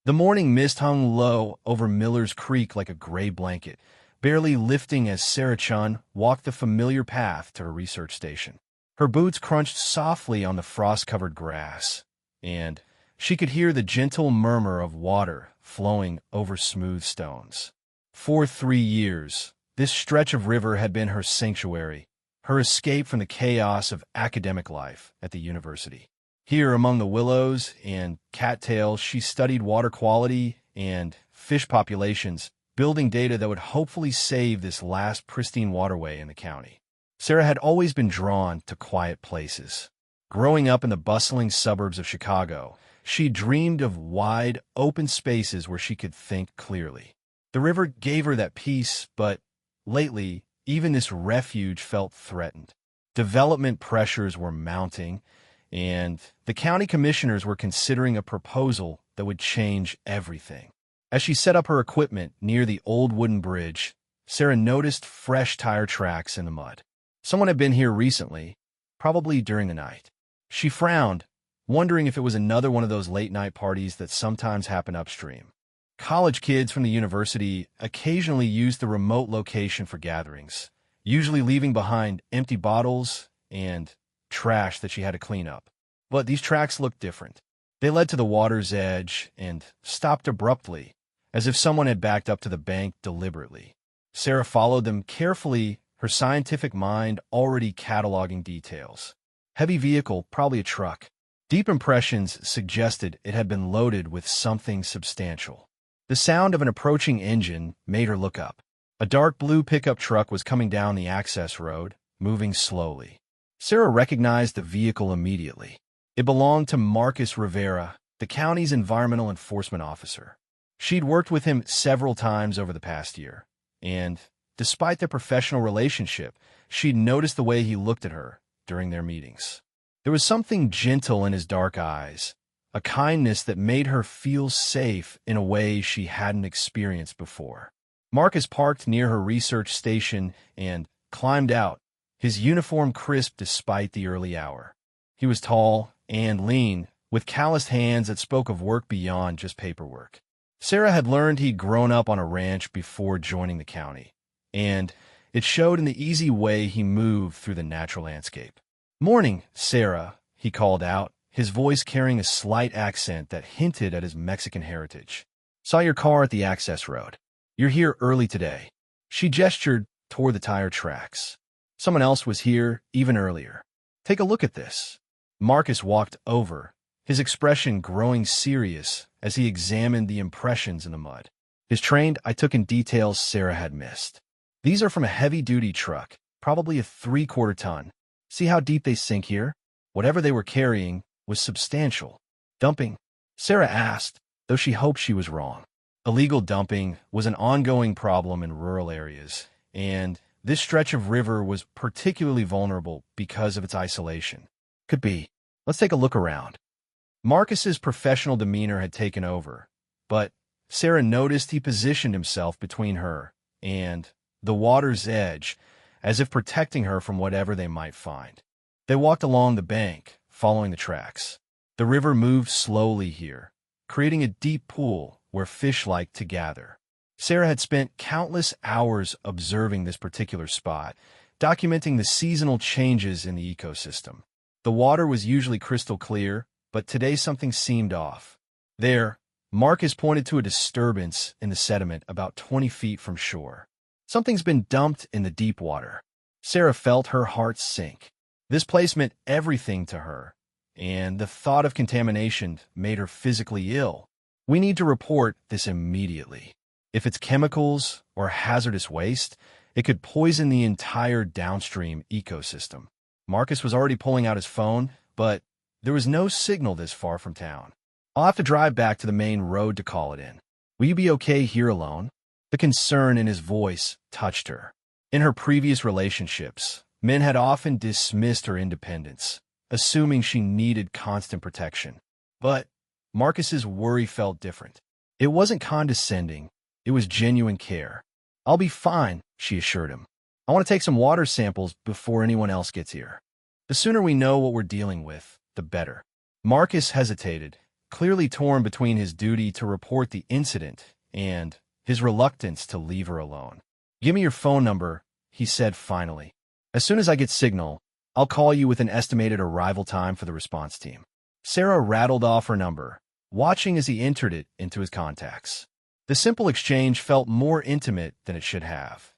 The morning mist hung low over Miller's Creek like a gray blanket, barely lifting as Sarah Chun walked the familiar path to her research station. Her boots crunched softly on the frost-covered grass, and she could hear the gentle murmur of water flowing over smooth stones. For 3 years, this stretch of river had been her sanctuary, her escape from the chaos of academic life at the university. Here among the willows and cattails, she studied water quality and fish populations, building data that would hopefully save this last pristine waterway in the county. Sarah had always been drawn to quiet places. Growing up in the bustling suburbs of Chicago, she dreamed of wide, open spaces where she could think clearly. The river gave her that peace, but lately, even this refuge felt threatened. Development pressures were mounting, and the county commissioners were considering a proposal that would change everything. As she set up her equipment near the old wooden bridge, Sarah noticed fresh tire tracks in the mud. Someone had been here recently, probably during the night. She frowned, wondering if it was another one of those late-night parties that sometimes happen upstream. College kids from the university occasionally used the remote location for gatherings, usually leaving behind empty bottles and trash that she had to clean up. But these tracks looked different. They led to the water's edge and stopped abruptly, as if someone had backed up to the bank deliberately. Sarah followed them carefully, her scientific mind already cataloging details. Heavy vehicle, probably a truck. Deep impressions suggested it had been loaded with something substantial. The sound of an approaching engine made her look up. A dark blue pickup truck was coming down the access road, moving slowly. Sarah recognized the vehicle immediately. It belonged to Marcus Rivera, the county's environmental enforcement officer. She'd worked with him several times over the past year, and despite their professional relationship, she'd noticed the way he looked at her during their meetings. There was something gentle in his dark eyes, a kindness that made her feel safe in a way she hadn't experienced before. Marcus parked near her research station and climbed out, his uniform crisp despite the early hour. He was tall and lean, with calloused hands that spoke of work beyond just paperwork. Sarah had learned he'd grown up on a ranch before joining the county, and it showed in the easy way he moved through the natural landscape. "Morning, Sarah," he called out, his voice carrying a slight accent that hinted at his Mexican heritage. "Saw your car at the access road. You're here early today." She gestured toward the tire tracks. "Someone else was here even earlier. Take a look at this." Marcus walked over, his expression growing serious as he examined the impressions in the mud. His trained eye took in details Sarah had missed. "These are from a heavy-duty truck, probably a 3/4 ton. See how deep they sink here? Whatever they were carrying was substantial." "Dumping?" Sarah asked, though she hoped she was wrong. Illegal dumping was an ongoing problem in rural areas, and this stretch of river was particularly vulnerable because of its isolation. "Could be. Let's take a look around." Marcus's professional demeanor had taken over, but Sarah noticed he positioned himself between her and the water's edge, as if protecting her from whatever they might find. They walked along the bank, following the tracks. The river moved slowly here, creating a deep pool where fish liked to gather. Sarah had spent countless hours observing this particular spot, documenting the seasonal changes in the ecosystem. The water was usually crystal clear, but today something seemed off. There, Marcus pointed to a disturbance in the sediment about 20 feet from shore. "Something's been dumped in the deep water." Sarah felt her heart sink. This place meant everything to her, and the thought of contamination made her physically ill. "We need to report this immediately. If it's chemicals or hazardous waste, it could poison the entire downstream ecosystem." Marcus was already pulling out his phone, but there was no signal this far from town. "I'll have to drive back to the main road to call it in. Will you be okay here alone?" The concern in his voice touched her. In her previous relationships, men had often dismissed her independence, assuming she needed constant protection. But Marcus's worry felt different. It wasn't condescending, it was genuine care. "I'll be fine," she assured him. "I want to take some water samples before anyone else gets here. The sooner we know what we're dealing with, the better." Marcus hesitated, clearly torn between his duty to report the incident and his reluctance to leave her alone. "Give me your phone number," he said finally. "As soon as I get signal, I'll call you with an estimated arrival time for the response team." Sarah rattled off her number, watching as he entered it into his contacts. The simple exchange felt more intimate than it should have,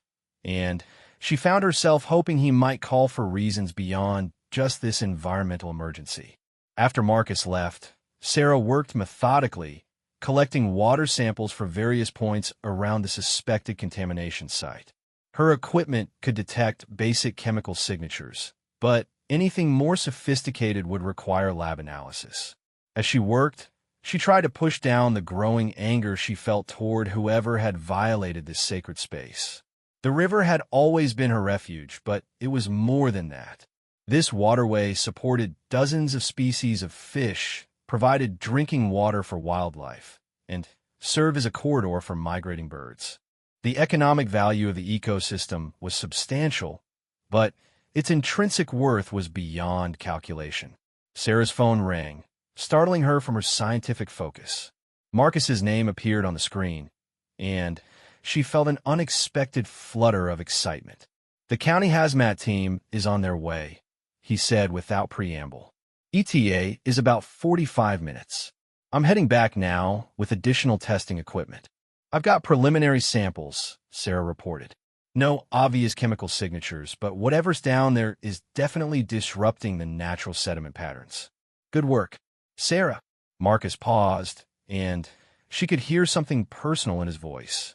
and she found herself hoping he might call for reasons beyond just this environmental emergency. After Marcus left, Sarah worked methodically, collecting water samples for various points around the suspected contamination site. Her equipment could detect basic chemical signatures, but anything more sophisticated would require lab analysis. As she worked, she tried to push down the growing anger she felt toward whoever had violated this sacred space. The river had always been her refuge, but it was more than that. This waterway supported dozens of species of fish, provided drinking water for wildlife, and served as a corridor for migrating birds. The economic value of the ecosystem was substantial, but its intrinsic worth was beyond calculation. Sarah's phone rang, startling her from her scientific focus. Marcus's name appeared on the screen, and she felt an unexpected flutter of excitement. "The county hazmat team is on their way," he said without preamble. "ETA is about 45 minutes. I'm heading back now with additional testing equipment. I've got preliminary samples," Sarah reported. "No obvious chemical signatures, but whatever's down there is definitely disrupting the natural sediment patterns. Good work, Sarah." Marcus paused, and she could hear something personal in his voice.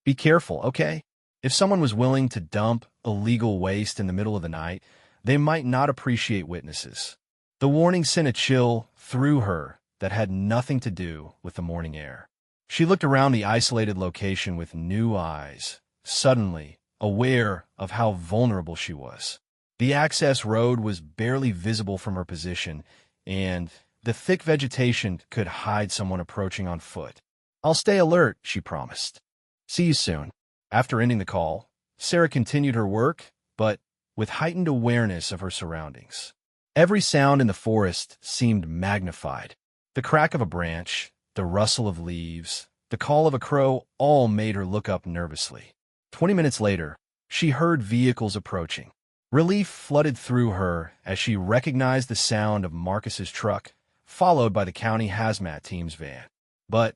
"Be careful, okay? If someone was willing to dump illegal waste in the middle of the night, they might not appreciate witnesses." The warning sent a chill through her that had nothing to do with the morning air. She looked around the isolated location with new eyes, suddenly aware of how vulnerable she was. The access road was barely visible from her position, and the thick vegetation could hide someone approaching on foot. "I'll stay alert," she promised. "See you soon." After ending the call, Sarah continued her work, but with heightened awareness of her surroundings. Every sound in the forest seemed magnified. The crack of a branch, the rustle of leaves, the call of a crow all made her look up nervously. 20 minutes later, she heard vehicles approaching. Relief flooded through her as she recognized the sound of Marcus's truck, followed by the county hazmat team's van. But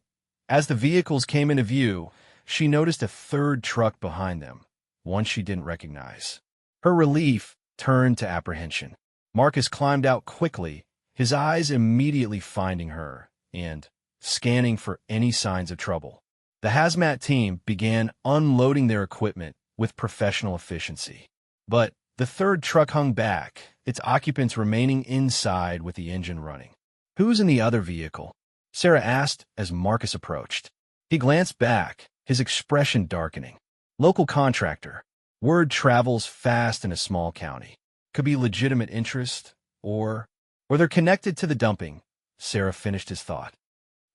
as the vehicles came into view, she noticed a third truck behind them, one she didn't recognize. Her relief turned to apprehension. Marcus climbed out quickly, his eyes immediately finding her and scanning for any signs of trouble. The hazmat team began unloading their equipment with professional efficiency. But the third truck hung back, its occupants remaining inside with the engine running. "Who's in the other vehicle?" Sarah asked as Marcus approached. He glanced back, his expression darkening. "Local contractor. Word travels fast in a small county. Could be legitimate interest, or they're connected to the dumping," Sarah finished his thought.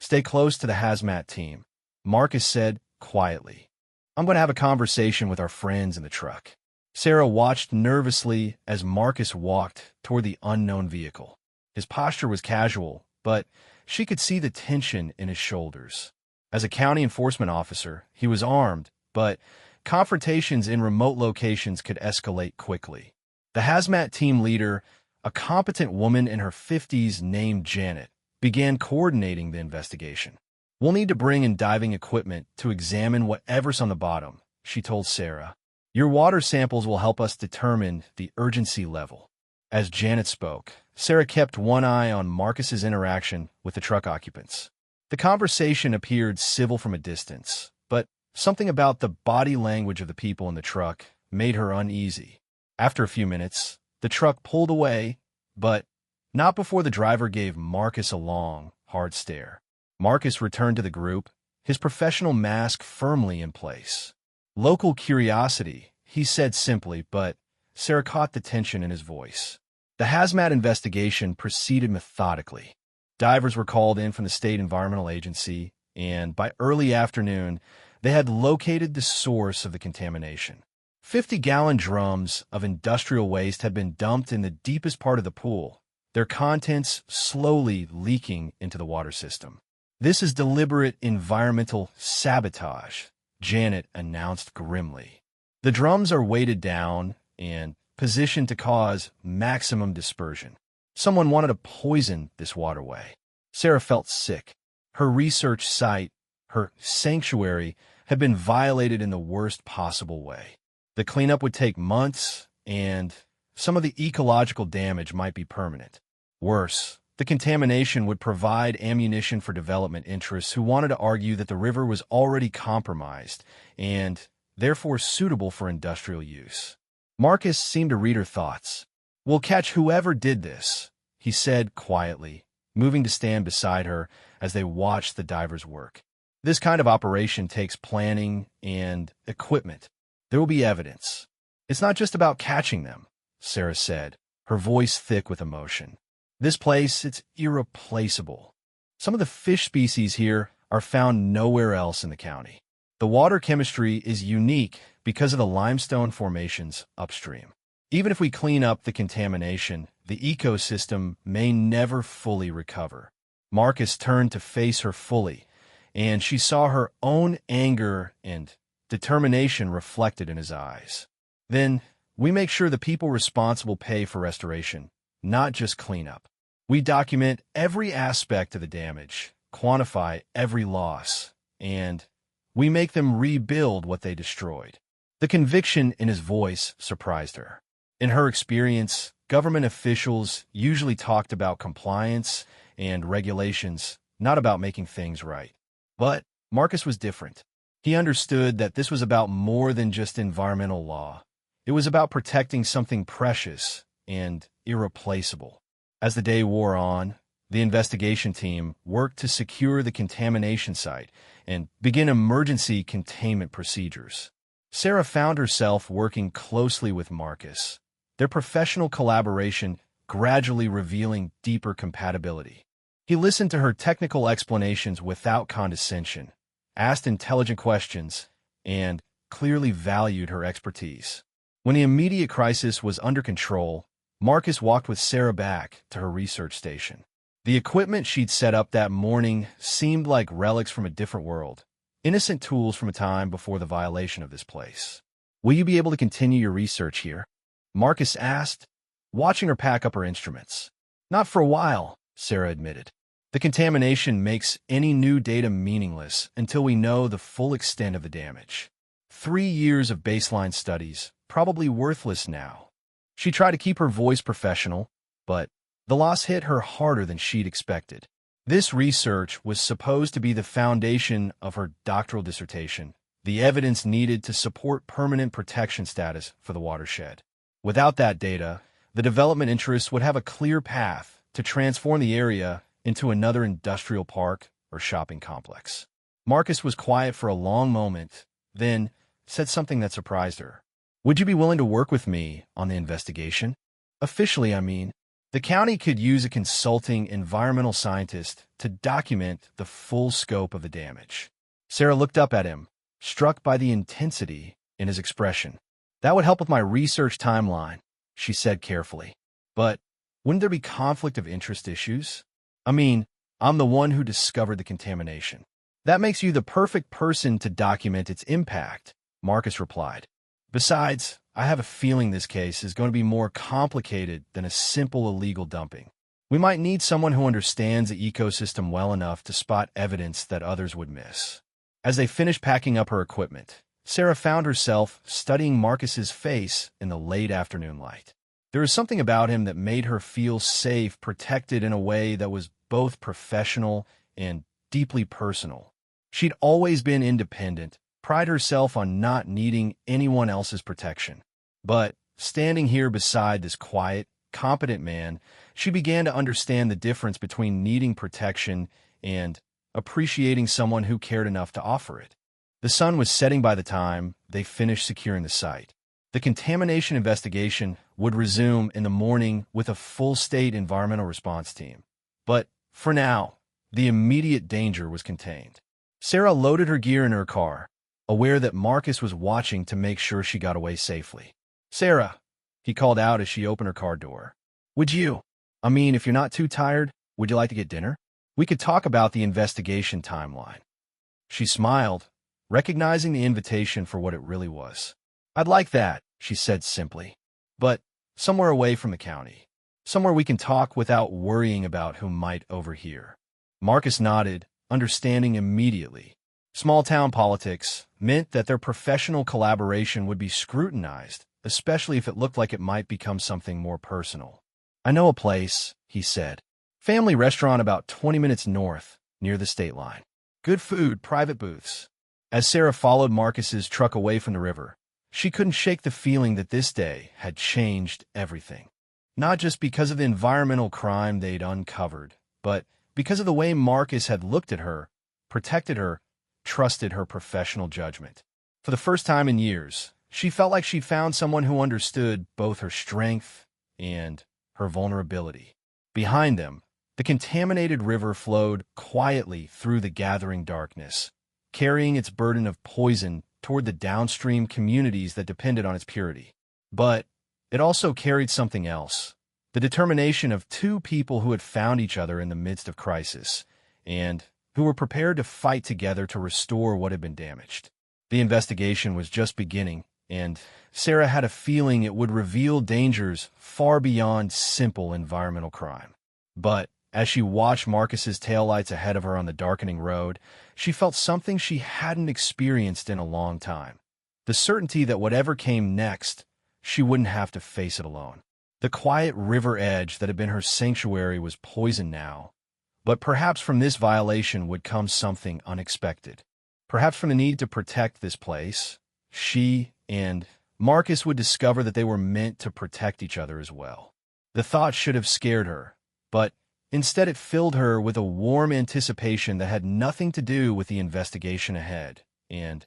"Stay close to the hazmat team," Marcus said quietly. "I'm going to have a conversation with our friends in the truck." Sarah watched nervously as Marcus walked toward the unknown vehicle. His posture was casual, but she could see the tension in his shoulders. As a county enforcement officer, he was armed, but confrontations in remote locations could escalate quickly. The hazmat team leader, a competent woman in her 50s named Janet, began coordinating the investigation. "We'll need to bring in diving equipment to examine whatever's on the bottom," she told Sarah. "Your water samples will help us determine the urgency level." As Janet spoke, Sarah kept one eye on Marcus's interaction with the truck occupants. The conversation appeared civil from a distance, but something about the body language of the people in the truck made her uneasy. After a few minutes, the truck pulled away, but not before the driver gave Marcus a long, hard stare. Marcus returned to the group, his professional mask firmly in place. "Local curiosity," he said simply, but Sarah caught the tension in his voice. The hazmat investigation proceeded methodically. Divers were called in from the state environmental agency, and by early afternoon, they had located the source of the contamination. 50-gallon drums of industrial waste had been dumped in the deepest part of the pool, their contents slowly leaking into the water system. "This is deliberate environmental sabotage," Janet announced grimly. "The drums are weighted down and positioned to cause maximum dispersion. Someone wanted to poison this waterway." Sarah felt sick. Her research site, her sanctuary, had been violated in the worst possible way. The cleanup would take months, and some of the ecological damage might be permanent. Worse, the contamination would provide ammunition for development interests who wanted to argue that the river was already compromised and therefore suitable for industrial use. Marcus seemed to read her thoughts. "We'll catch whoever did this," he said quietly, moving to stand beside her as they watched the divers work. "This kind of operation takes planning and equipment. There will be evidence. It's not just about catching them," Sarah said, her voice thick with emotion. "This place, it's irreplaceable. Some of the fish species here are found nowhere else in the county. The water chemistry is unique because of the limestone formations upstream. Even if we clean up the contamination, the ecosystem may never fully recover." Marcus turned to face her fully, and she saw her own anger and determination reflected in his eyes. "Then we make sure the people responsible pay for restoration, not just cleanup. We document every aspect of the damage, quantify every loss, and we make them rebuild what they destroyed." The conviction in his voice surprised her. In her experience, government officials usually talked about compliance and regulations, not about making things right. But Marcus was different. He understood that this was about more than just environmental law. It was about protecting something precious and irreplaceable. As the day wore on, the investigation team worked to secure the contamination site and begin emergency containment procedures. Sarah found herself working closely with Marcus, their professional collaboration gradually revealing deeper compatibility. He listened to her technical explanations without condescension, asked intelligent questions, and clearly valued her expertise. When the immediate crisis was under control, Marcus walked with Sarah back to her research station. The equipment she'd set up that morning seemed like relics from a different world, innocent tools from a time before the violation of this place. "Will you be able to continue your research here?" Marcus asked, watching her pack up her instruments. "Not for a while," Sarah admitted. "The contamination makes any new data meaningless until we know the full extent of the damage. 3 years of baseline studies, probably worthless now." She tried to keep her voice professional, but the loss hit her harder than she'd expected. This research was supposed to be the foundation of her doctoral dissertation, the evidence needed to support permanent protection status for the watershed. Without that data, the development interests would have a clear path to transform the area into another industrial park or shopping complex. Marcus was quiet for a long moment, then said something that surprised her. "Would you be willing to work with me on the investigation? Officially, I mean. The county could use a consulting environmental scientist to document the full scope of the damage." Sarah looked up at him, struck by the intensity in his expression. "That would help with my research timeline," she said carefully. "But wouldn't there be conflict of interest issues? I mean, I'm the one who discovered the contamination." "That makes you the perfect person to document its impact," Marcus replied. "Besides, I have a feeling this case is going to be more complicated than a simple illegal dumping. We might need someone who understands the ecosystem well enough to spot evidence that others would miss." As they finished packing up her equipment, Sarah found herself studying Marcus's face in the late afternoon light. There was something about him that made her feel safe, protected in a way that was both professional and deeply personal. She'd always been independent, pride herself on not needing anyone else's protection. But standing here beside this quiet, competent man, she began to understand the difference between needing protection and appreciating someone who cared enough to offer it. The sun was setting by the time they finished securing the site. The contamination investigation would resume in the morning with a full-state environmental response team. But for now, the immediate danger was contained. Sarah loaded her gear in her car, aware that Marcus was watching to make sure she got away safely. "Sarah," he called out as she opened her car door. "Would you I mean, if you're not too tired, would you like to get dinner? We could talk about the investigation timeline. She smiled, recognizing the invitation for what it really was. I'd like that, she said simply. But somewhere away from the county. Somewhere we can talk without worrying about who might overhear. Marcus nodded, understanding immediately. Small-town politics meant that their professional collaboration would be scrutinized, especially if it looked like it might become something more personal. I know a place, he said. Family restaurant about 20 minutes north, near the state line. Good food, private booths. As Sarah followed Marcus's truck away from the river, she couldn't shake the feeling that this day had changed everything. Not just because of the environmental crime they'd uncovered, but because of the way Marcus had looked at her, protected her, trusted her professional judgment. For the first time in years, she felt like she'd found someone who understood both her strength and her vulnerability. Behind them, the contaminated river flowed quietly through the gathering darkness, carrying its burden of poison toward the downstream communities that depended on its purity. But it also carried something else, the determination of two people who had found each other in the midst of crisis, and who were prepared to fight together to restore what had been damaged. The investigation was just beginning, and Sarah had a feeling it would reveal dangers far beyond simple environmental crime. But as she watched Marcus's taillights ahead of her on the darkening road, she felt something she hadn't experienced in a long time. The certainty that whatever came next, she wouldn't have to face it alone. The quiet river edge that had been her sanctuary was poisoned now, but perhaps from this violation would come something unexpected. Perhaps from the need to protect this place, she and Marcus would discover that they were meant to protect each other as well. The thought should have scared her, but instead it filled her with a warm anticipation that had nothing to do with the investigation ahead, and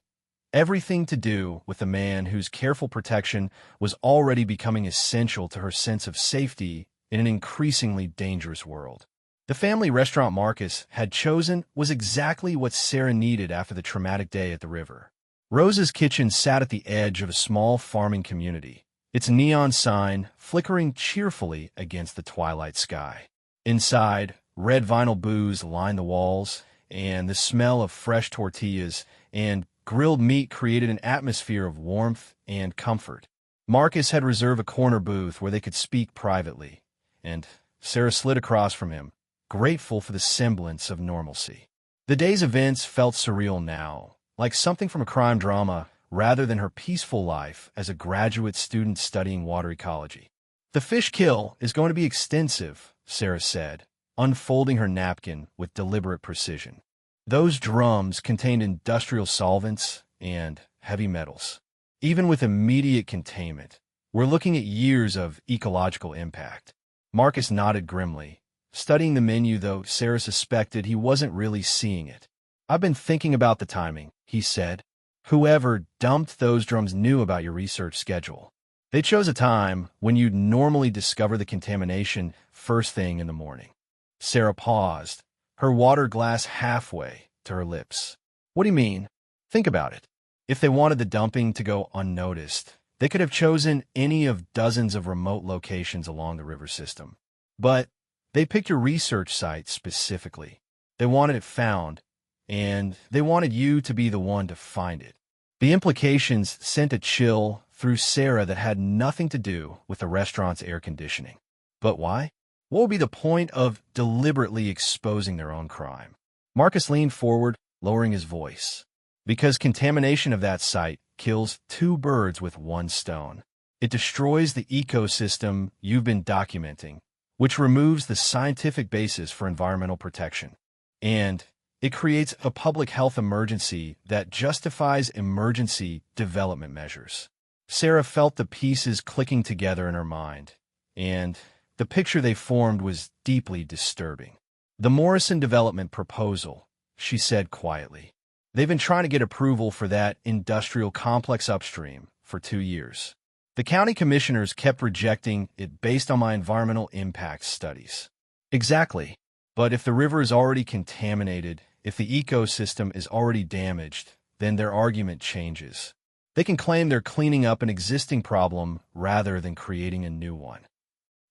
everything to do with the man whose careful protection was already becoming essential to her sense of safety in an increasingly dangerous world. The family restaurant Marcus had chosen was exactly what Sarah needed after the traumatic day at the river. Rose's kitchen sat at the edge of a small farming community, its neon sign flickering cheerfully against the twilight sky. Inside, red vinyl booths lined the walls, and the smell of fresh tortillas and grilled meat created an atmosphere of warmth and comfort. Marcus had reserved a corner booth where they could speak privately, and Sarah slid across from him, grateful for the semblance of normalcy. The day's events felt surreal now, like something from a crime drama rather than her peaceful life as a graduate student studying water ecology. The fish kill is going to be extensive, Sarah said, unfolding her napkin with deliberate precision. Those drums contained industrial solvents and heavy metals. Even with immediate containment, we're looking at years of ecological impact. Marcus nodded grimly, studying the menu, though Sarah suspected he wasn't really seeing it. I've been thinking about the timing, he said. Whoever dumped those drums knew about your research schedule. They chose a time when you'd normally discover the contamination first thing in the morning. Sarah paused, her water glass halfway to her lips. What do you mean? Think about it. If they wanted the dumping to go unnoticed, they could have chosen any of dozens of remote locations along the river system. But they picked your research site specifically. They wanted it found, and they wanted you to be the one to find it. The implications sent a chill through Sarah that had nothing to do with the restaurant's air conditioning. But why? What would be the point of deliberately exposing their own crime? Marcus leaned forward, lowering his voice. Because contamination of that site kills two birds with one stone. It destroys the ecosystem you've been documenting, which removes the scientific basis for environmental protection. And it creates a public health emergency that justifies emergency development measures. Sarah felt the pieces clicking together in her mind, and the picture they formed was deeply disturbing. The Morrison Development Proposal, she said quietly. They've been trying to get approval for that industrial complex upstream for 2 years. The county commissioners kept rejecting it based on my environmental impact studies. Exactly. But if the river is already contaminated, if the ecosystem is already damaged, then their argument changes. They can claim they're cleaning up an existing problem rather than creating a new one.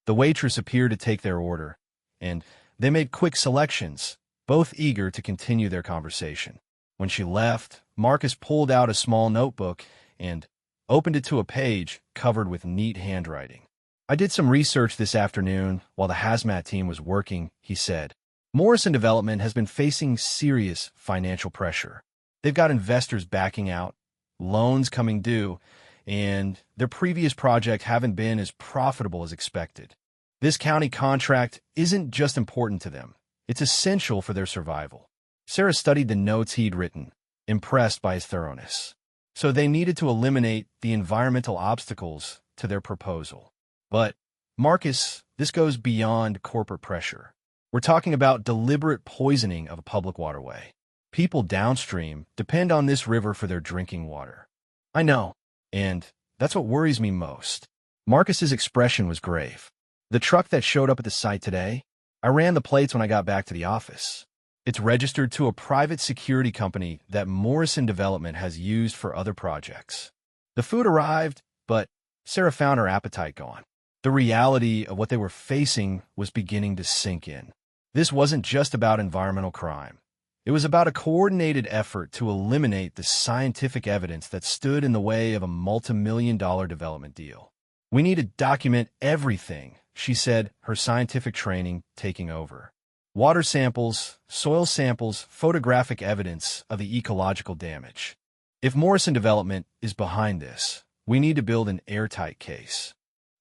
The waitress appeared to take their order, and they made quick selections, both eager to continue their conversation. When she left, Marcus pulled out a small notebook and opened it to a page covered with neat handwriting. I did some research this afternoon while the hazmat team was working, he said. Morrison Development has been facing serious financial pressure. They've got investors backing out, loans coming due, and their previous projects haven't been as profitable as expected. This county contract isn't just important to them. It's essential for their survival. Sarah studied the notes he'd written, impressed by his thoroughness. So they needed to eliminate the environmental obstacles to their proposal. But, Marcus, this goes beyond corporate pressure. We're talking about deliberate poisoning of a public waterway. People downstream depend on this river for their drinking water. I know, and that's what worries me most. Marcus's expression was grave. The truck that showed up at the site today, I ran the plates when I got back to the office. It's registered to a private security company that Morrison Development has used for other projects. The food arrived, but Sarah found her appetite gone. The reality of what they were facing was beginning to sink in. This wasn't just about environmental crime. It was about a coordinated effort to eliminate the scientific evidence that stood in the way of a multi-million-dollar development deal. We need to document everything, she said, her scientific training taking over. Water samples, soil samples, photographic evidence of the ecological damage. If Morrison Development is behind this, we need to build an airtight case.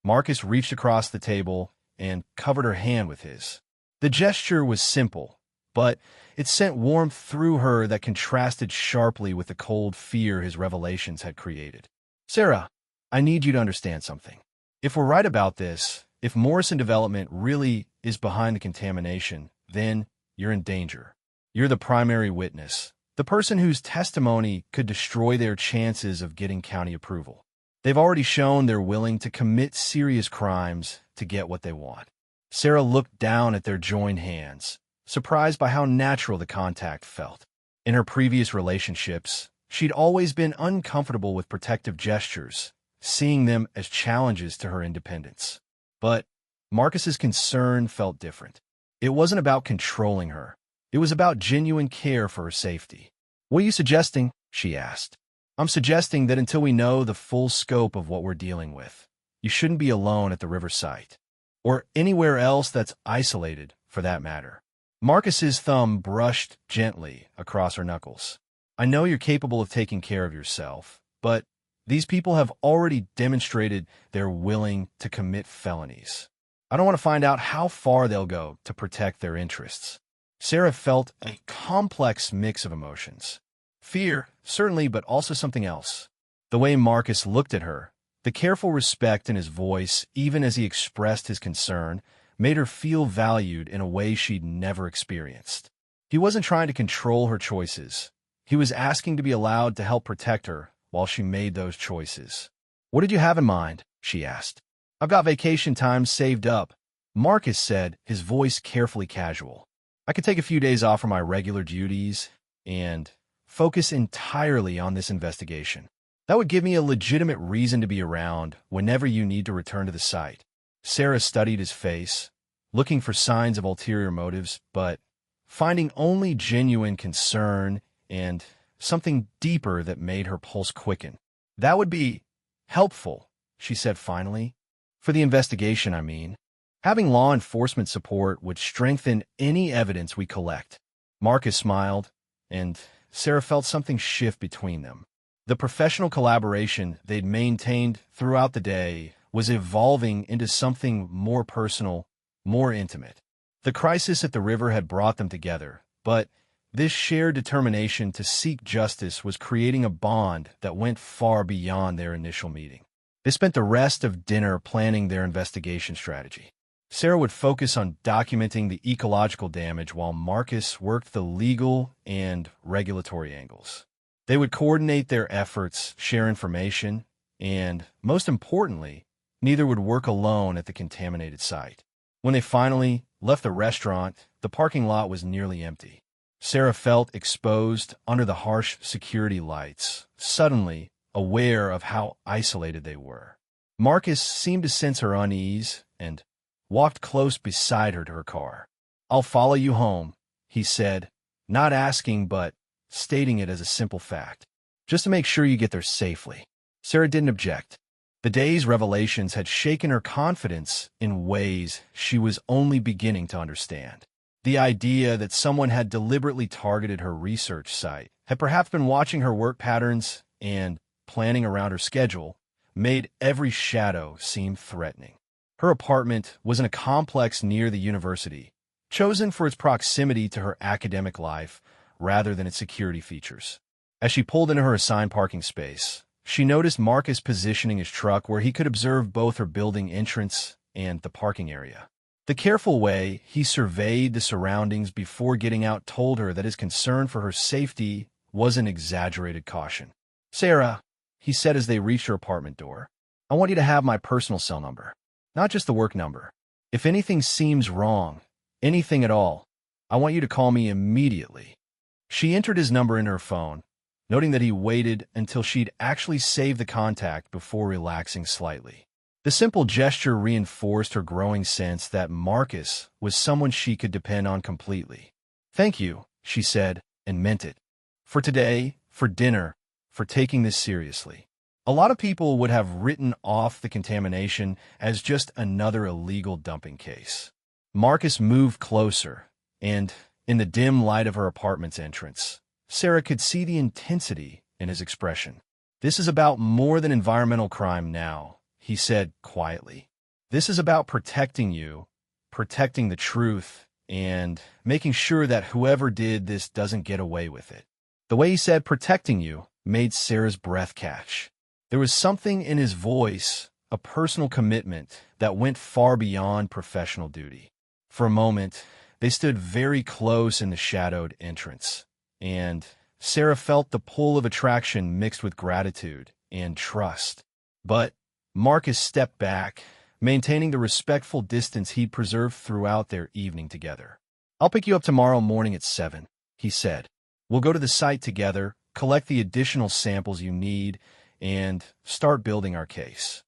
Marcus reached across the table and covered her hand with his. The gesture was simple, but it sent warmth through her that contrasted sharply with the cold fear his revelations had created. Sarah, I need you to understand something. If we're right about this, if Morrison Development really is behind the contamination, then you're in danger. You're the primary witness, the person whose testimony could destroy their chances of getting county approval. They've already shown they're willing to commit serious crimes to get what they want. Sarah looked down at their joined hands, surprised by how natural the contact felt. In her previous relationships, she'd always been uncomfortable with protective gestures, seeing them as challenges to her independence. But Marcus's concern felt different. It wasn't about controlling her. It was about genuine care for her safety. What are you suggesting? She asked. I'm suggesting that until we know the full scope of what we're dealing with, you shouldn't be alone at the river site, or anywhere else that's isolated, for that matter. Marcus's thumb brushed gently across her knuckles. I know you're capable of taking care of yourself, but these people have already demonstrated they're willing to commit felonies. I don't want to find out how far they'll go to protect their interests. Sarah felt a complex mix of emotions. Fear, certainly, but also something else. The way Marcus looked at her, the careful respect in his voice, even as he expressed his concern, made her feel valued in a way she'd never experienced. He wasn't trying to control her choices. He was asking to be allowed to help protect her while she made those choices. What did you have in mind? She asked. I've got vacation time saved up, Marcus said, his voice carefully casual. I could take a few days off from my regular duties and focus entirely on this investigation. That would give me a legitimate reason to be around whenever you need to return to the site. Sarah studied his face, looking for signs of ulterior motives, but finding only genuine concern and something deeper that made her pulse quicken. That would be helpful, she said finally. For the investigation, I mean. Having law enforcement support would strengthen any evidence we collect. Marcus smiled, and Sarah felt something shift between them. The professional collaboration they'd maintained throughout the day was evolving into something more personal, more intimate. The crisis at the river had brought them together, but this shared determination to seek justice was creating a bond that went far beyond their initial meeting. They spent the rest of dinner planning their investigation strategy. Sarah would focus on documenting the ecological damage while Marcus worked the legal and regulatory angles. They would coordinate their efforts, share information, and, most importantly, neither would work alone at the contaminated site. When they finally left the restaurant, the parking lot was nearly empty. Sarah felt exposed under the harsh security lights, suddenly aware of how isolated they were. Marcus seemed to sense her unease and walked close beside her to her car. "I'll follow you home," he said, not asking but stating it as a simple fact, "just to make sure you get there safely." Sarah didn't object. The day's revelations had shaken her confidence in ways she was only beginning to understand. The idea that someone had deliberately targeted her research site, had perhaps been watching her work patterns and planning around her schedule, made every shadow seem threatening. Her apartment was in a complex near the university, chosen for its proximity to her academic life rather than its security features. As she pulled into her assigned parking space, she noticed Marcus positioning his truck where he could observe both her building entrance and the parking area. The careful way he surveyed the surroundings before getting out told her that his concern for her safety was an exaggerated caution. "Sarah," he said as they reached her apartment door, "I want you to have my personal cell number, not just the work number. If anything seems wrong, anything at all, I want you to call me immediately." She entered his number in her phone, noting that he waited until she'd actually saved the contact before relaxing slightly. The simple gesture reinforced her growing sense that Marcus was someone she could depend on completely. "Thank you," she said, and meant it. "For today, for dinner, for taking this seriously." A lot of people would have written off the contamination as just another illegal dumping case. Marcus moved closer, and in the dim light of her apartment's entrance, Sarah could see the intensity in his expression. "This is about more than environmental crime now," he said quietly. "This is about protecting you, protecting the truth, and making sure that whoever did this doesn't get away with it." The way he said "protecting you" made Sarah's breath catch. There was something in his voice, a personal commitment that went far beyond professional duty. For a moment, they stood very close in the shadowed entrance, and Sarah felt the pull of attraction mixed with gratitude and trust. But Marcus stepped back, maintaining the respectful distance he'd preserved throughout their evening together. "I'll pick you up tomorrow morning at 7, he said. "We'll go to the site together, collect the additional samples you need, and start building our case."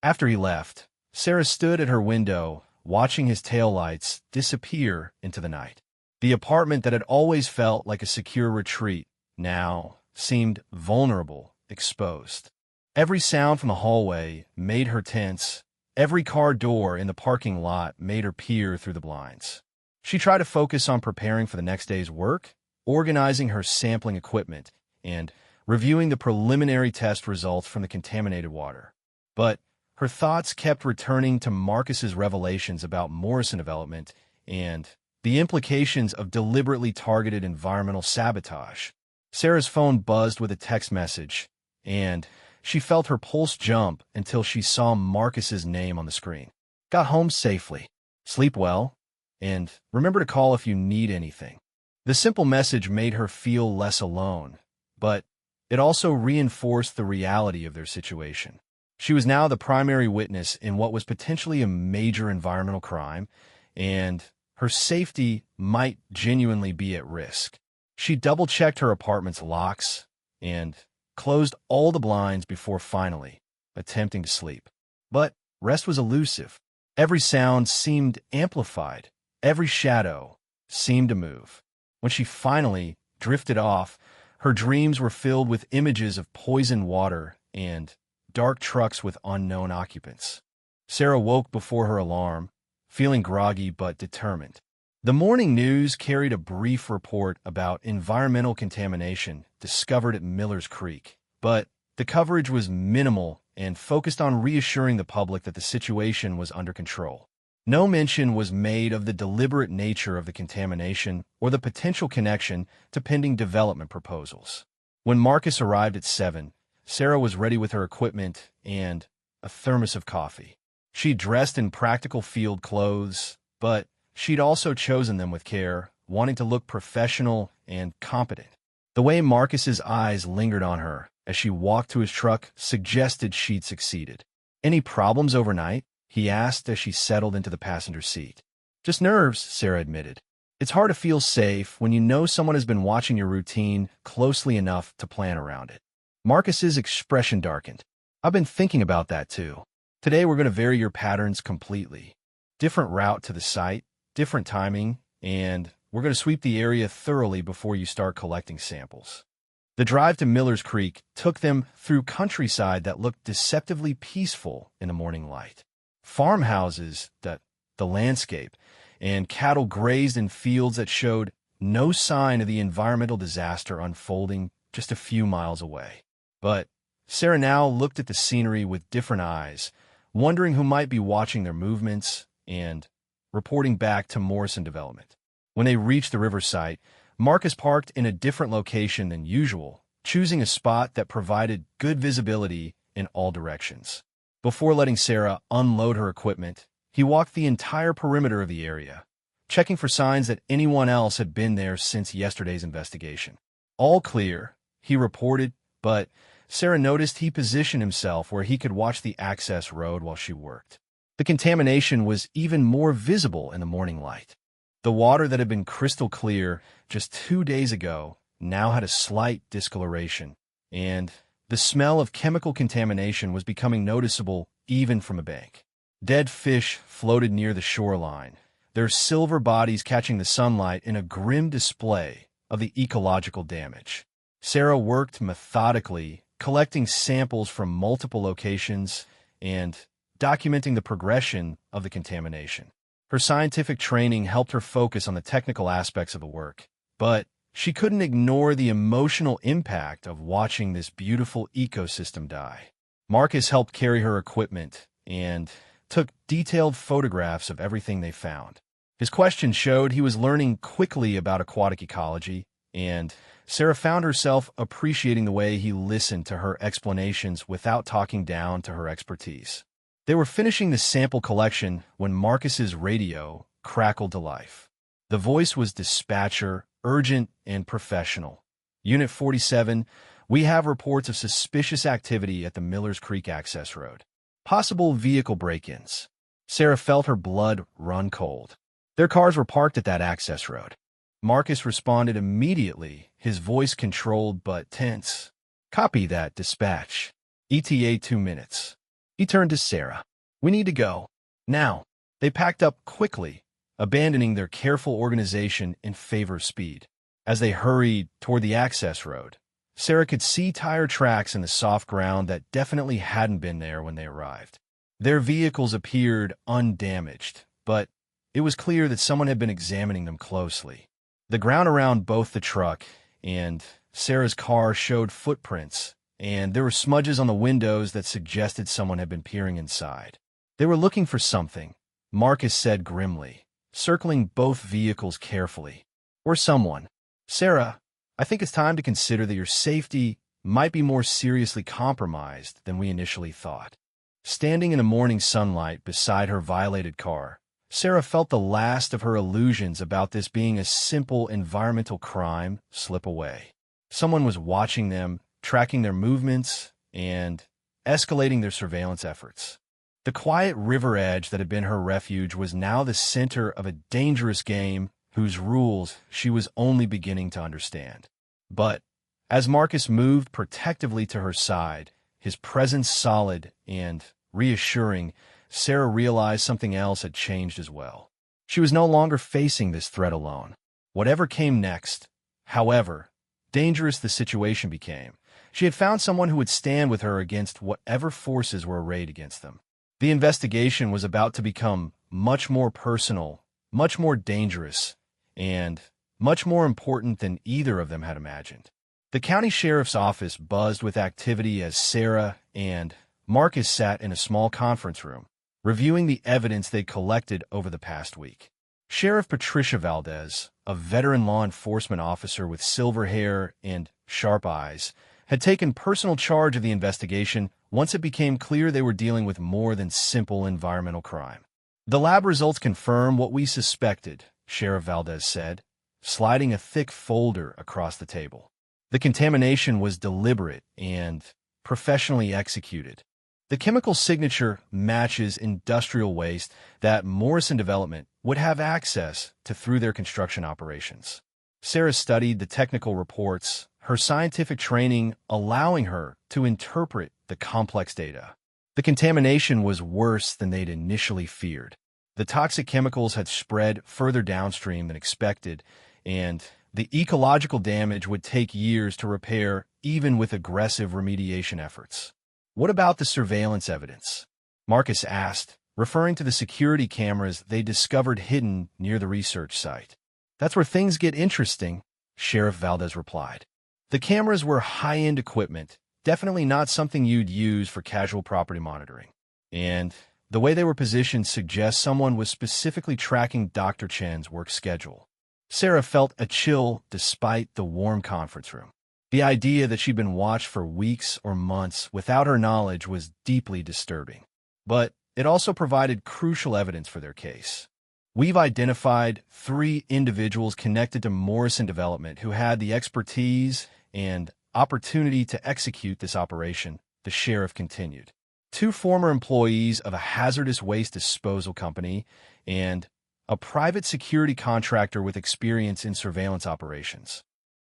After he left, Sarah stood at her window, watching his taillights disappear into the night. The apartment that had always felt like a secure retreat now seemed vulnerable, exposed. Every sound from the hallway made her tense. Every car door in the parking lot made her peer through the blinds. She tried to focus on preparing for the next day's work, organizing her sampling equipment, and reviewing the preliminary test results from the contaminated water. But her thoughts kept returning to Marcus's revelations about Morrison development and the implications of deliberately targeted environmental sabotage. Sarah's phone buzzed with a text message, and she felt her pulse jump until she saw Marcus's name on the screen. "Got home safely. Sleep well. And remember to call if you need anything." The simple message made her feel less alone, but it also reinforced the reality of their situation. She was now the primary witness in what was potentially a major environmental crime, and her safety might genuinely be at risk. She double-checked her apartment's locks and closed all the blinds before finally attempting to sleep. But rest was elusive. Every sound seemed amplified. Every shadow seemed to move. When she finally drifted off, her dreams were filled with images of poisoned water and dark trucks with unknown occupants. Sarah woke before her alarm, feeling groggy but determined. The morning news carried a brief report about environmental contamination discovered at Miller's Creek, but the coverage was minimal and focused on reassuring the public that the situation was under control. No mention was made of the deliberate nature of the contamination or the potential connection to pending development proposals. When Marcus arrived at 7, Sarah was ready with her equipment and a thermos of coffee. She dressed in practical field clothes, but she'd also chosen them with care, wanting to look professional and competent. The way Marcus's eyes lingered on her as she walked to his truck suggested she'd succeeded. "Any problems overnight?" he asked as she settled into the passenger seat. "Just nerves," Sarah admitted. "It's hard to feel safe when you know someone has been watching your routine closely enough to plan around it." Marcus's expression darkened. "I've been thinking about that too. Today we're going to vary your patterns completely. different route to the site, different timing, and we're going to sweep the area thoroughly before you start collecting samples. The drive to Miller's Creek took them through countryside that looked deceptively peaceful in the morning light. Farmhouses, the landscape, and cattle grazed in fields that showed no sign of the environmental disaster unfolding just a few miles away. But Sarah now looked at the scenery with different eyes, wondering who might be watching their movements and reporting back to Morrison Development. When they reached the river site, Marcus parked in a different location than usual, choosing a spot that provided good visibility in all directions. Before letting Sarah unload her equipment, he walked the entire perimeter of the area, checking for signs that anyone else had been there since yesterday's investigation. All clear, he reported, but Sarah noticed he positioned himself where he could watch the access road while she worked. The contamination was even more visible in the morning light. The water that had been crystal clear just 2 days ago now had a slight discoloration, and the smell of chemical contamination was becoming noticeable even from a bank. Dead fish floated near the shoreline, their silver bodies catching the sunlight in a grim display of the ecological damage. Sarah worked methodically, collecting samples from multiple locations and documenting the progression of the contamination. Her scientific training helped her focus on the technical aspects of the work, but she couldn't ignore the emotional impact of watching this beautiful ecosystem die. Marcus helped carry her equipment and took detailed photographs of everything they found. His questions showed he was learning quickly about aquatic ecology, and Sarah found herself appreciating the way he listened to her explanations without talking down to her expertise. They were finishing the sample collection when Marcus's radio crackled to life. The voice was dispatcher, urgent and professional. Unit 47, we have reports of suspicious activity at the Miller's Creek access road. Possible vehicle break-ins. Sarah felt her blood run cold. Their cars were parked at that access road. Marcus responded immediately, his voice controlled but tense. Copy that, dispatch. ETA 2 minutes. He turned to Sarah. We need to go. Now. They packed up quickly, abandoning their careful organization in favor of speed. As they hurried toward the access road, Sarah could see tire tracks in the soft ground that definitely hadn't been there when they arrived. Their vehicles appeared undamaged, but it was clear that someone had been examining them closely. The ground around both the truck and Sarah's car showed footprints, and there were smudges on the windows that suggested someone had been peering inside. They were looking for something, Marcus said grimly, circling both vehicles carefully. Or someone. Sarah, I think it's time to consider that your safety might be more seriously compromised than we initially thought. Standing in the morning sunlight beside her violated car, Sarah felt the last of her illusions about this being a simple environmental crime slip away. Someone was watching them, tracking their movements, and escalating their surveillance efforts. The quiet river edge that had been her refuge was now the center of a dangerous game whose rules she was only beginning to understand. But as Marcus moved protectively to her side, his presence solid and reassuring, Sarah realized something else had changed as well. She was no longer facing this threat alone. Whatever came next, however dangerous the situation became, she had found someone who would stand with her against whatever forces were arrayed against them. The investigation was about to become much more personal, much more dangerous, and much more important than either of them had imagined. The county sheriff's office buzzed with activity as Sarah and Marcus sat in a small conference room, reviewing the evidence they'd collected over the past week. Sheriff Patricia Valdez, a veteran law enforcement officer with silver hair and sharp eyes, had taken personal charge of the investigation once it became clear they were dealing with more than simple environmental crime. The lab results confirm what we suspected, Sheriff Valdez said, sliding a thick folder across the table. The contamination was deliberate and professionally executed. The chemical signature matches industrial waste that Morrison Development would have access to through their construction operations. Sarah studied the technical reports, her scientific training allowing her to interpret the complex data. The contamination was worse than they'd initially feared. The toxic chemicals had spread further downstream than expected, and the ecological damage would take years to repair even with aggressive remediation efforts. What about the surveillance evidence? Marcus asked, referring to the security cameras they discovered hidden near the research site. That's where things get interesting, Sheriff Valdez replied. The cameras were high-end equipment, definitely not something you'd use for casual property monitoring. And the way they were positioned suggests someone was specifically tracking Dr. Chen's work schedule. Sarah felt a chill despite the warm conference room. The idea that she'd been watched for weeks or months without her knowledge was deeply disturbing. But it also provided crucial evidence for their case. We've identified 3 individuals connected to Morrison Development who had the expertise and opportunity to execute this operation, the sheriff continued. 2 former employees of a hazardous waste disposal company and a private security contractor with experience in surveillance operations.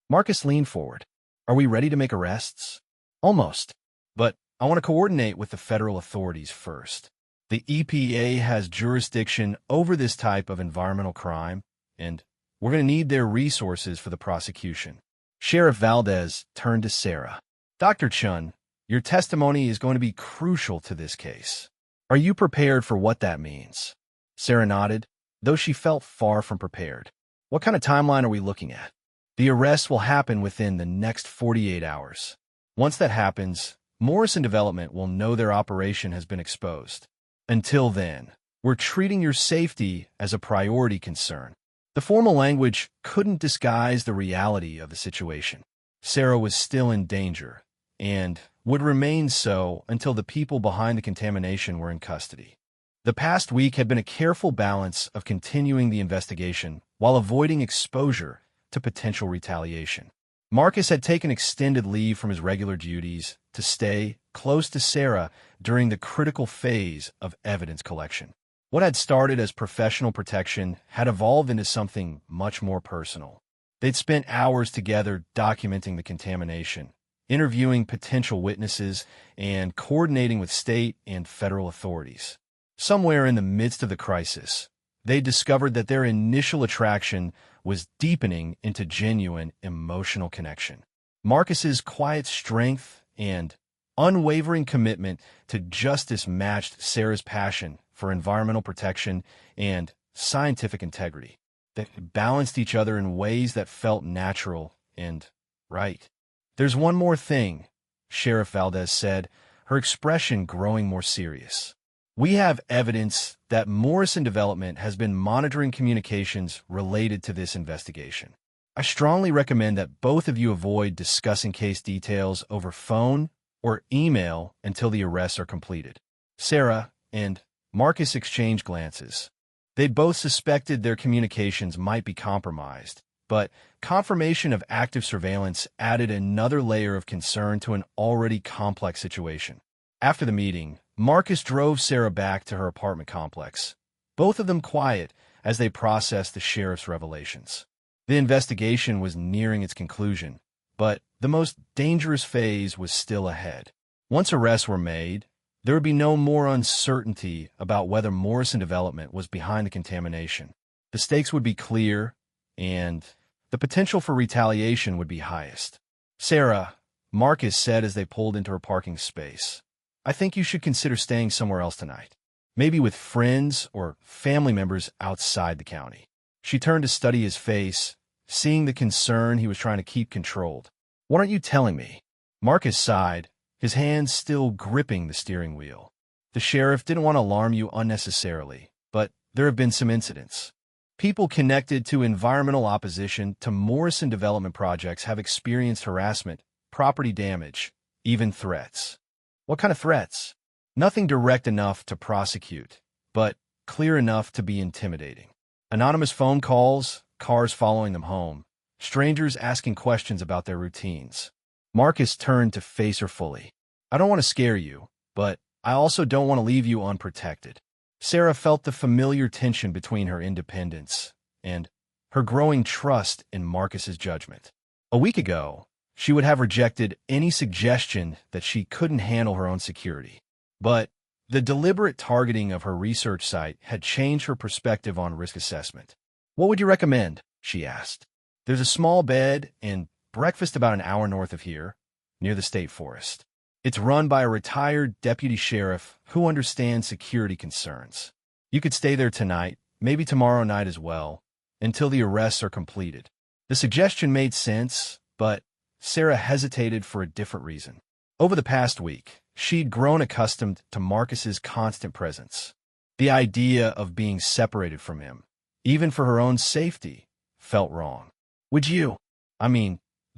Marcus leaned forward. Are we ready to make arrests? Almost. But I want to coordinate with the federal authorities first. The EPA has jurisdiction over this type of environmental crime, and we're going to need their resources for the prosecution. Sheriff Valdez turned to Sarah. Dr. Chun, your testimony is going to be crucial to this case. Are you prepared for what that means? Sarah nodded, though she felt far from prepared. What kind of timeline are we looking at? The arrest will happen within the next 48 hours. Once that happens, Morrison Development will know their operation has been exposed. Until then, we're treating your safety as a priority concern. The formal language couldn't disguise the reality of the situation. Sarah was still in danger, and would remain so until the people behind the contamination were in custody. The past week had been a careful balance of continuing the investigation while avoiding exposure to potential retaliation. Marcus had taken extended leave from his regular duties to stay close to Sarah during the critical phase of evidence collection. What had started as professional protection had evolved into something much more personal. They'd spent hours together documenting the contamination, interviewing potential witnesses, and coordinating with state and federal authorities. Somewhere in the midst of the crisis, they discovered that their initial attraction was deepening into genuine emotional connection. Marcus's quiet strength and unwavering commitment to justice matched Sarah's passion for environmental protection and scientific integrity. They balanced each other in ways that felt natural and right. There's one more thing, Sheriff Valdez said, her expression growing more serious. We have evidence that Morrison Development has been monitoring communications related to this investigation. I strongly recommend that both of you avoid discussing case details over phone or email until the arrests are completed. Sarah and Marcus exchanged glances. They both suspected their communications might be compromised, but confirmation of active surveillance added another layer of concern to an already complex situation. After the meeting, Marcus drove Sarah back to her apartment complex, both of them quiet as they processed the sheriff's revelations. The investigation was nearing its conclusion, but the most dangerous phase was still ahead. Once arrests were made, there would be no more uncertainty about whether Morrison Development was behind the contamination. The stakes would be clear, and the potential for retaliation would be highest. Sarah, Marcus said as they pulled into her parking space, I think you should consider staying somewhere else tonight, maybe with friends or family members outside the county. She turned to study his face, seeing the concern he was trying to keep controlled. What aren't you telling me? Marcus sighed, his hands still gripping the steering wheel. The sheriff didn't want to alarm you unnecessarily, but there have been some incidents. People connected to environmental opposition to Morrison Development projects have experienced harassment, property damage, even threats. What kind of threats? Nothing direct enough to prosecute, but clear enough to be intimidating. Anonymous phone calls, cars following them home, strangers asking questions about their routines. Marcus turned to face her fully. I don't want to scare you, but I also don't want to leave you unprotected. Sarah felt the familiar tension between her independence and her growing trust in Marcus's judgment. A week ago, she would have rejected any suggestion that she couldn't handle her own security. But The deliberate targeting of her research site had changed her perspective on risk assessment. "What would you recommend?" she asked. "There's a small bed and breakfast about an hour north of here, near the state forest. It's run by a retired deputy sheriff who understands security concerns. You could stay there tonight, maybe tomorrow night as well, until the arrests are completed." The suggestion made sense, but Sarah hesitated for a different reason. Over the past week, she'd grown accustomed to Marcus's constant presence. The idea of being separated from him, even for her own safety, felt wrong. Do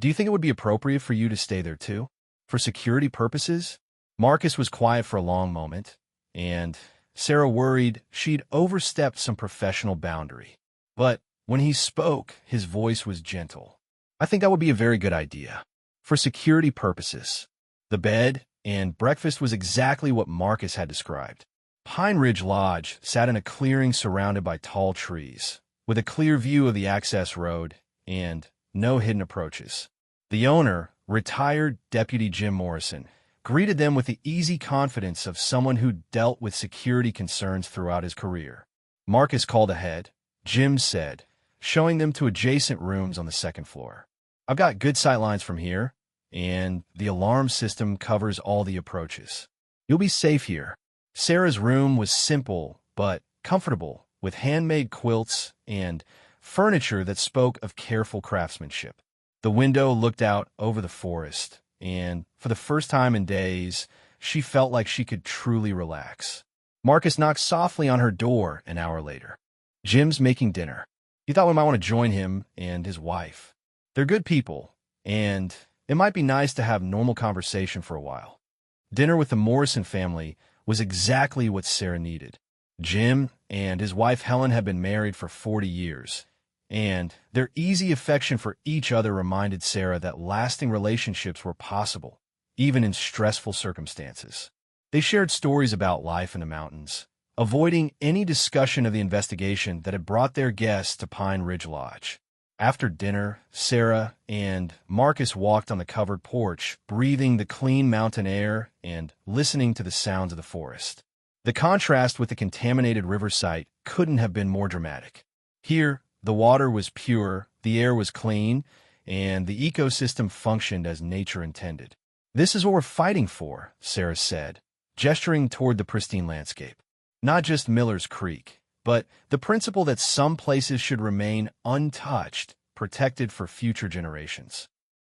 you think it would be appropriate for you to stay there too? For security purposes?" Marcus was quiet for a long moment, and Sarah worried she'd overstepped some professional boundary. But when he spoke, his voice was gentle. "I think that would be a very good idea. For security purposes." The bed and breakfast was exactly what Marcus had described. Pine Ridge Lodge sat in a clearing surrounded by tall trees, with a clear view of the access road and no hidden approaches. The owner, retired Deputy Jim Morrison, greeted them with the easy confidence of someone who dealt with security concerns throughout his career. Marcus called ahead. Jim said, showing them to adjacent rooms on the second floor. "I've got good sight lines from here, and the alarm system covers all the approaches. You'll be safe here." Sarah's room was simple but comfortable, with handmade quilts and furniture that spoke of careful craftsmanship. The window looked out over the forest, and for the first time in days, she felt like she could truly relax. Marcus knocked softly on her door an hour later. "Jim's making dinner." He thought we might want to join him and his wife. They're good people, and it might be nice to have normal conversation for a while. Dinner with the Morrison family was exactly what Sarah needed. Jim and his wife Helen had been married for 40 years, and their easy affection for each other reminded Sarah that lasting relationships were possible, even in stressful circumstances. They shared stories about life in the mountains, avoiding any discussion of the investigation that had brought their guests to Pine Ridge Lodge. After dinner, Sarah and Marcus walked on the covered porch, breathing the clean mountain air and listening to the sounds of the forest. The contrast with the contaminated river site couldn't have been more dramatic. Here, the water was pure, the air was clean, and the ecosystem functioned as nature intended. "This is what we're fighting for," Sarah said, gesturing toward the pristine landscape. "Not just Miller's Creek, but the principle that some places should remain untouched, protected for future generations."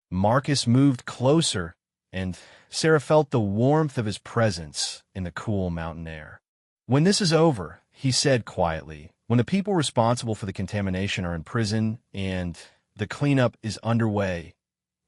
Marcus moved closer, and Sarah felt the warmth of his presence in the cool mountain air. "When this is over," he said quietly, "when the people responsible for the contamination are in prison and the cleanup is underway,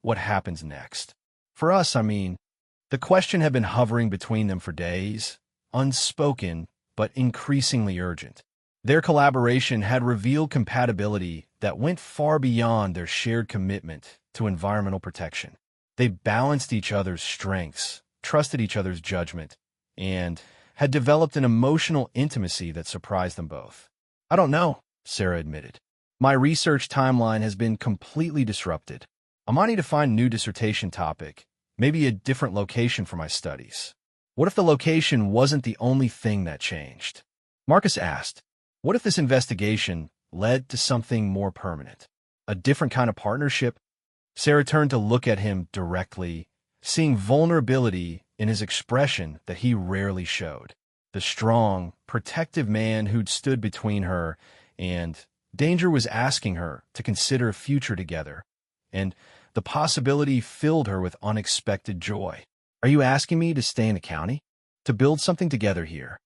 what happens next?" For us, the question had been hovering between them for days, unspoken but increasingly urgent. Their collaboration had revealed compatibility that went far beyond their shared commitment to environmental protection. They balanced each other's strengths, trusted each other's judgment, and had developed an emotional intimacy that surprised them both. "I don't know," Sarah admitted. "My research timeline has been completely disrupted. I might need to find a new dissertation topic, maybe a different location for my studies." "What if the location wasn't the only thing that changed?" Marcus asked. "What if this investigation led to something more permanent? A different kind of partnership?" Sarah turned to look at him directly, seeing vulnerability in his expression that he rarely showed. The strong, protective man who'd stood between her and danger was asking her to consider a future together, and the possibility filled her with unexpected joy. "Are you asking me to stay in the county? To build something together here?"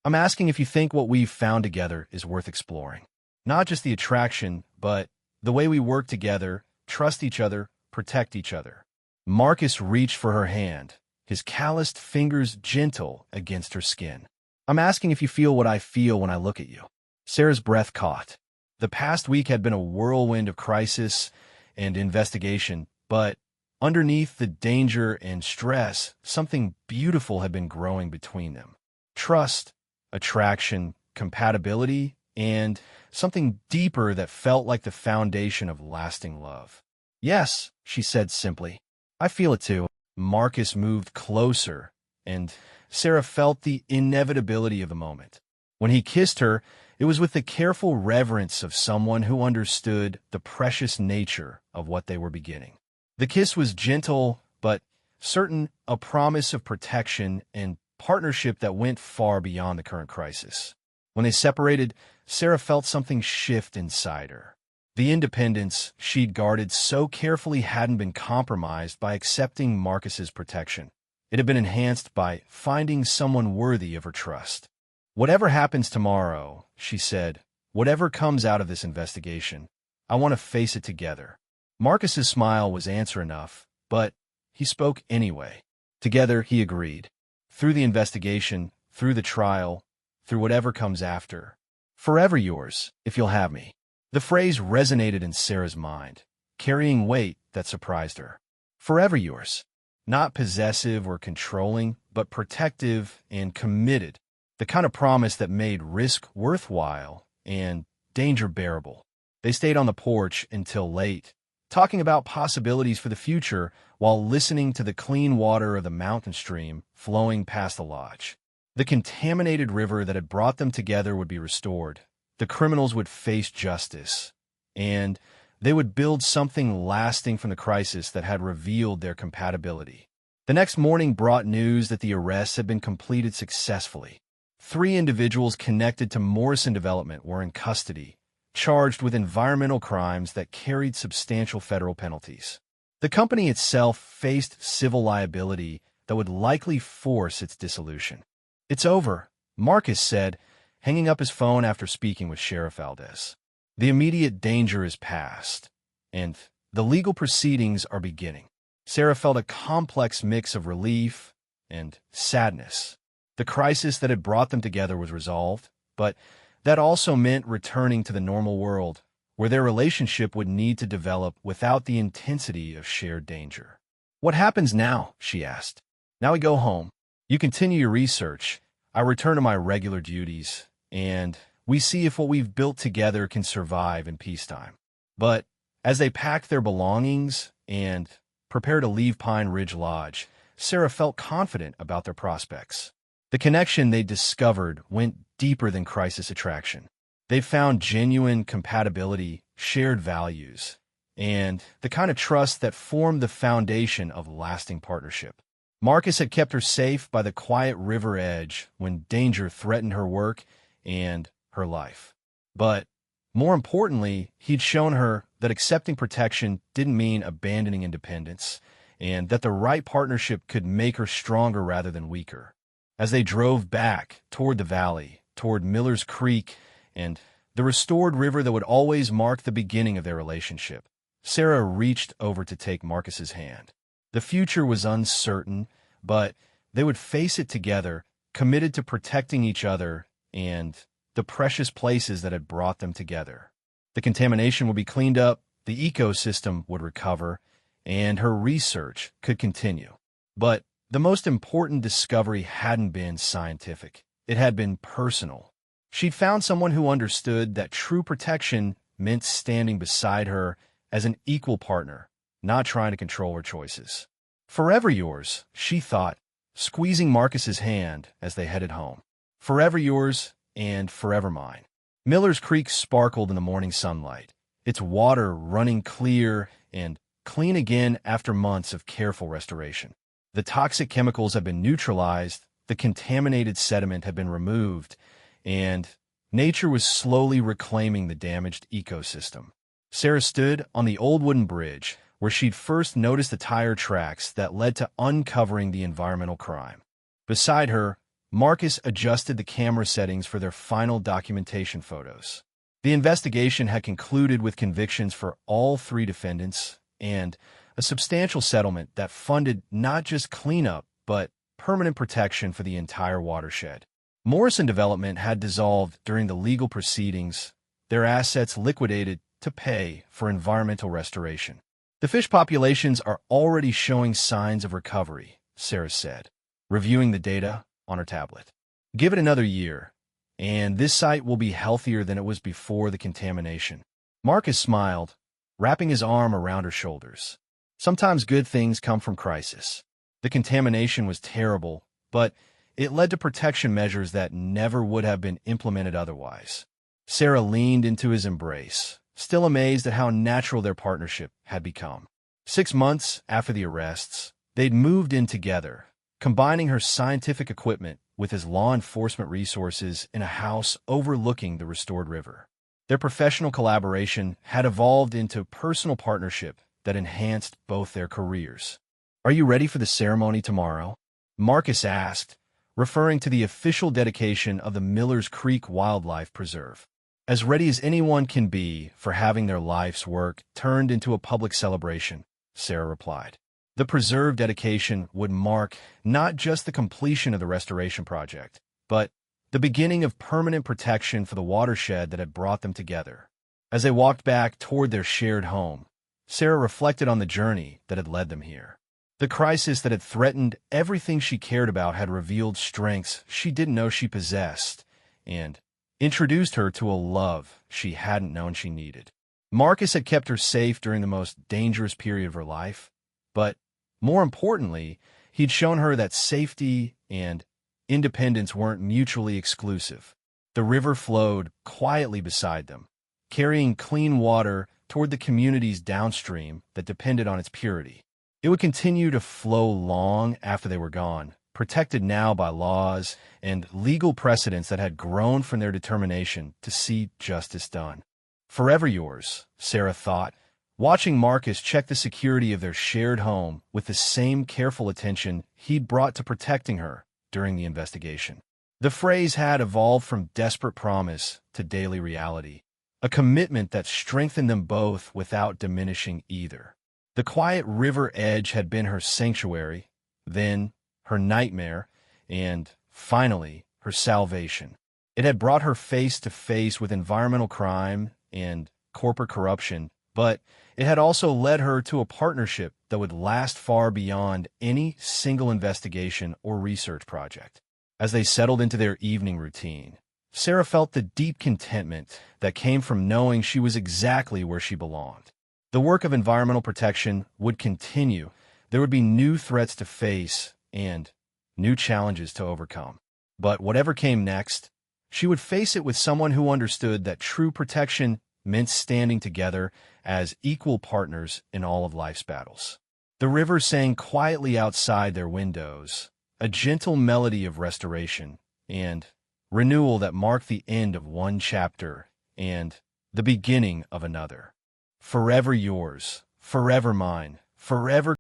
"I'm asking if you think what we've found together is worth exploring. Not just the attraction, but the way we work together, trust each other, protect each other." Marcus reached for her hand, his calloused fingers gentle against her skin. "I'm asking if you feel what I feel when I look at you." Sarah's breath caught. The past week had been a whirlwind of crisis and investigation, but underneath the danger and stress, something beautiful had been growing between them. Trust, attraction, compatibility, and something deeper that felt like the foundation of lasting love. "Yes," she said simply. "I feel it too." Marcus moved closer, and Sarah felt the inevitability of the moment. When he kissed her, it was with the careful reverence of someone who understood the precious nature of what they were beginning. The kiss was gentle, but certain, a promise of protection and partnership that went far beyond the current crisis. When they separated, Sarah felt something shift inside her. The independence she'd guarded so carefully hadn't been compromised by accepting Marcus's protection. It had been enhanced by finding someone worthy of her trust. "Whatever happens tomorrow," she said, "whatever comes out of this investigation, I want to face it together." Marcus's smile was answer enough, but he spoke anyway. Together, he agreed. Through the investigation, through the trial, through whatever comes after. Forever yours, if you'll have me. The phrase resonated in Sarah's mind, carrying weight that surprised her. Forever yours. Not possessive or controlling, but protective and committed. The kind of promise that made risk worthwhile and danger bearable. They stayed on the porch until late, talking about possibilities for the future while listening to the clean water of the mountain stream flowing past the lodge. The contaminated river that had brought them together would be restored. The criminals would face justice, and they would build something lasting from the crisis that had revealed their compatibility. The next morning brought news that the arrests had been completed successfully. 3 individuals connected to Morrison Development were in custody, charged with environmental crimes that carried substantial federal penalties. The company itself faced civil liability that would likely force its dissolution. "It's over," Marcus said, hanging up his phone after speaking with Sheriff Valdez. "The immediate danger is past, and the legal proceedings are beginning." Sarah felt a complex mix of relief and sadness. The crisis that had brought them together was resolved, but that also meant returning to the normal world, where their relationship would need to develop without the intensity of shared danger. "What happens now?" she asked. "Now we go home. You continue your research. I return to my regular duties, and we see if what we've built together can survive in peacetime." But as they packed their belongings and prepared to leave Pine Ridge Lodge, Sarah felt confident about their prospects. The connection they discovered went deeper than crisis attraction. They found genuine compatibility, shared values, and the kind of trust that formed the foundation of lasting partnership. Marcus had kept her safe by the quiet river edge when danger threatened her work and her life. But more importantly, he'd shown her that accepting protection didn't mean abandoning independence, and that the right partnership could make her stronger rather than weaker. As they drove back toward the valley, toward Miller's Creek, and the restored river that would always mark the beginning of their relationship, Sarah reached over to take Marcus's hand. The future was uncertain, but they would face it together, committed to protecting each other and the precious places that had brought them together. The contamination would be cleaned up, the ecosystem would recover, and her research could continue. But the most important discovery hadn't been scientific. It had been personal. She'd found someone who understood that true protection meant standing beside her as an equal partner, not trying to control her choices. "Forever yours," she thought, squeezing Marcus's hand as they headed home. "Forever yours and forever mine." Miller's Creek sparkled in the morning sunlight, its water running clear and clean again after months of careful restoration. The toxic chemicals had been neutralized, the contaminated sediment had been removed, and nature was slowly reclaiming the damaged ecosystem. Sarah stood on the old wooden bridge, where she'd first noticed the tire tracks that led to uncovering the environmental crime. Beside her, Marcus adjusted the camera settings for their final documentation photos. The investigation had concluded with convictions for all 3 defendants and a substantial settlement that funded not just cleanup, but permanent protection for the entire watershed. Morrison Development had dissolved during the legal proceedings, their assets liquidated to pay for environmental restoration. "The fish populations are already showing signs of recovery," Sarah said, reviewing the data on her tablet. "Give it another year, and this site will be healthier than it was before the contamination." Marcus smiled, wrapping his arm around her shoulders. "Sometimes good things come from crisis. The contamination was terrible, but it led to protection measures that never would have been implemented otherwise. Sarah leaned into his embrace, still amazed at how natural their partnership had become. 6 months after the arrests, they'd moved in together, combining her scientific equipment with his law enforcement resources in a house overlooking the restored river. Their professional collaboration had evolved into personal partnership that enhanced both their careers. "Are you ready for the ceremony tomorrow?" Marcus asked, referring to the official dedication of the Millers Creek Wildlife Preserve. "As ready as anyone can be for having their life's work turned into a public celebration," Sarah replied. The preserve dedication would mark not just the completion of the restoration project, but the beginning of permanent protection for the watershed that had brought them together. As they walked back toward their shared home, Sarah reflected on the journey that had led them here. The crisis that had threatened everything she cared about had revealed strengths she didn't know she possessed, and introduced her to a love she hadn't known she needed. Marcus had kept her safe during the most dangerous period of her life, but more importantly, he'd shown her that safety and independence weren't mutually exclusive. The river flowed quietly beside them, carrying clean water toward the communities downstream that depended on its purity. It would continue to flow long after they were gone, protected now by laws and legal precedents that had grown from their determination to see justice done. "Forever yours," Sarah thought, watching Marcus check the security of their shared home with the same careful attention he'd brought to protecting her during the investigation. The phrase had evolved from desperate promise to daily reality, a commitment that strengthened them both without diminishing either. The quiet river edge had been her sanctuary, then her nightmare, and, finally, her salvation. It had brought her face to face with environmental crime and corporate corruption, but it had also led her to a partnership that would last far beyond any single investigation or research project. As they settled into their evening routine, Sarah felt the deep contentment that came from knowing she was exactly where she belonged. The work of environmental protection would continue. There would be new threats to face and new challenges to overcome. But whatever came next, she would face it with someone who understood that true protection meant standing together as equal partners in all of life's battles. The river sang quietly outside their windows, a gentle melody of restoration and renewal that marked the end of one chapter and the beginning of another. Forever yours, forever mine, forever